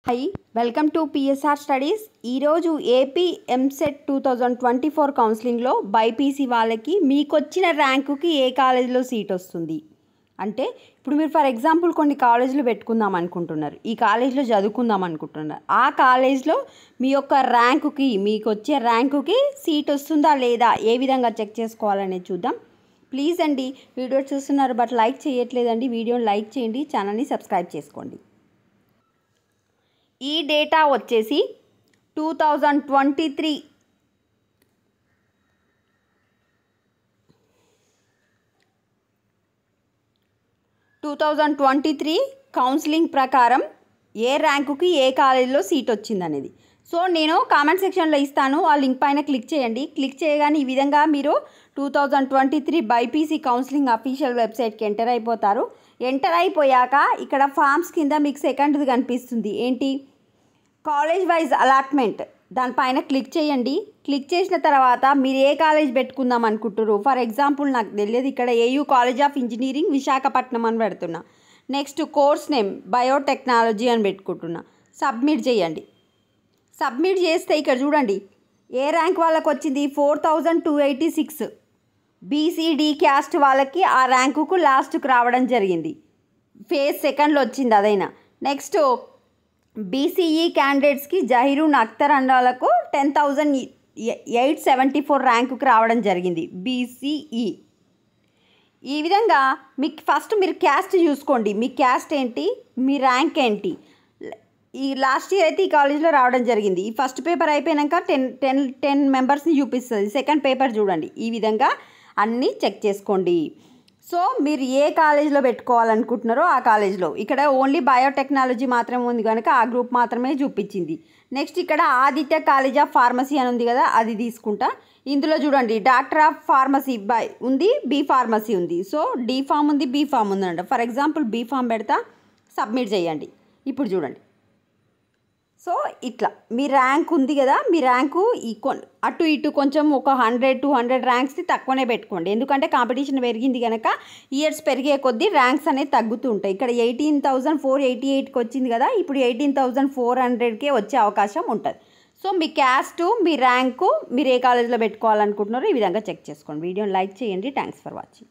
High welcome to PSR studies. ఈరోజు AP EAMCET 2024 కౌన్సిలింగ్లో BiPC వాళ్ళకి మీకు వచ్చిన ర్యాంకుకి ఏ కాలేజీలో సీట్ వస్తుంది అంటే ఇప్పుడు మీరు ఫర్ ఎగ్జాంపుల్ కొన్ని కాలేజీలు పెట్టుకుందాం అనుకుంటున్నారు, ఈ కాలేజీలో చదువుకుందాం అనుకుంటున్నారు. ఆ కాలేజ్లో మీ యొక్క ర్యాంకుకి మీకు వచ్చే ర్యాంకుకి సీట్ వస్తుందా లేదా ఏ విధంగా చెక్ చేసుకోవాలనేది చూద్దాం. ప్లీజ్ అండి, వీడియో చూస్తున్నారు బట్ లైక్ చేయట్లేదండి. వీడియోని లైక్ చేయండి, ఛానల్ని సబ్స్క్రైబ్ చేసుకోండి. ఈ డేటా వచ్చేసి 2023 కౌన్సిలింగ్ ప్రకారం ఏ ర్యాంకుకి ఏ కాలేజీలో సీట్ వచ్చిందనేది. సో నేను కామెంట్ సెక్షన్లో ఇస్తాను, ఆ లింక్ పైన క్లిక్ చేయండి. క్లిక్ చేయగానే ఈ విధంగా మీరు 2023 బైపీసీ కౌన్సిలింగ్ అఫీషియల్ వెబ్సైట్కి ఎంటర్ అయిపోతారు. ఎంటర్ అయిపోయాక ఇక్కడ ఫామ్స్ కింద మీకు సెకండ్ది కనిపిస్తుంది, ఏంటి కాలేజ్ వైజ్ అలాట్మెంట్, దానిపైన క్లిక్ చేయండి. క్లిక్ చేసిన తర్వాత మీరు ఏ కాలేజ్ పెట్టుకుందాం అనుకుంటారు. ఫర్ ఎగ్జాంపుల్ నాకు తెలియదు, ఇక్కడ AU college of engineering Visakhapatnam అని పెడుతున్నా. నెక్స్ట్ కోర్స్ నేమ్ బయోటెక్నాలజీ అని పెట్టుకుంటున్నా. సబ్మిట్ చేయండి. సబ్మిట్ చేస్తే ఇక్కడ చూడండి ఏ ర్యాంక్ వాళ్ళకి వచ్చింది, 4286. బీసీడీ క్యాస్ట్ వాళ్ళకి ఆ ర్యాంకుకు లాస్ట్కి రావడం జరిగింది. ఫేజ్ సెకండ్లో వచ్చింది అదైనా. నెక్స్ట్ బీసీఈ క్యాండిడేట్స్కి జహీరున్ అఖ్తర్ అన్న వాళ్ళకు 10,874 ర్యాంకుకి రావడం జరిగింది బీసీఈ. ఈ విధంగా మీకు ఫస్ట్ మీరు క్యాస్ట్ చూసుకోండి, మీ క్యాస్ట్ ఏంటి, మీ ర్యాంక్ ఏంటి. ఈ లాస్ట్ ఇయర్ అయితే ఈ కాలేజీలో రావడం జరిగింది. ఈ ఫస్ట్ పేపర్ అయిపోయాక 10 మెంబర్స్ని చూపిస్తుంది. సెకండ్ పేపర్ చూడండి. ఈ విధంగా అన్నీ చెక్ చేసుకోండి. సో మీరు ఏ కాలేజీలో పెట్టుకోవాలనుకుంటున్నారో ఆ కాలేజీలో ఇక్కడ ఓన్లీ బయోటెక్నాలజీ మాత్రమే ఉంది కనుక ఆ గ్రూప్ మాత్రమే చూపించింది. నెక్స్ట్ ఇక్కడ ఆదిత్య కాలేజ్ ఆఫ్ ఫార్మసీ అని ఉంది కదా, అది తీసుకుంటా. ఇందులో చూడండి డాక్టర్ ఆఫ్ ఫార్మసీ ఉంది, బీ ఫార్మసీ ఉంది. సో డి ఫామ్ ఉంది, బీ ఫామ్ ఉందంట. ఫర్ ఎగ్జాంపుల్ బీ ఫామ్ పెడతా, సబ్మిట్ చేయండి. ఇప్పుడు చూడండి. సో ఇట్లా మీ ర్యాంక్ ఉంది కదా, మీ ర్యాంకు అటు ఇటు కొంచెం ఒక 100-200 ర్యాంక్స్ని తక్కువనే పెట్టుకోండి. ఎందుకంటే కాంపిటీషన్ పెరిగింది కనుక ఇయర్స్ పెరిగే కొద్దీ ర్యాంక్స్ అనేది తగ్గుతూ ఉంటాయి. ఇక్కడ 18,488కి వచ్చింది కదా, ఇప్పుడు 18,400కే వచ్చే అవకాశం ఉంటుంది. సో మీ క్యాస్ట్, మీ ర్యాంకు, మీరు ఏ కాలేజీలో పెట్టుకోవాలనుకుంటున్నారో ఈ విధంగా చెక్ చేసుకోండి. వీడియోని లైక్ చేయండి. Thanks for watching.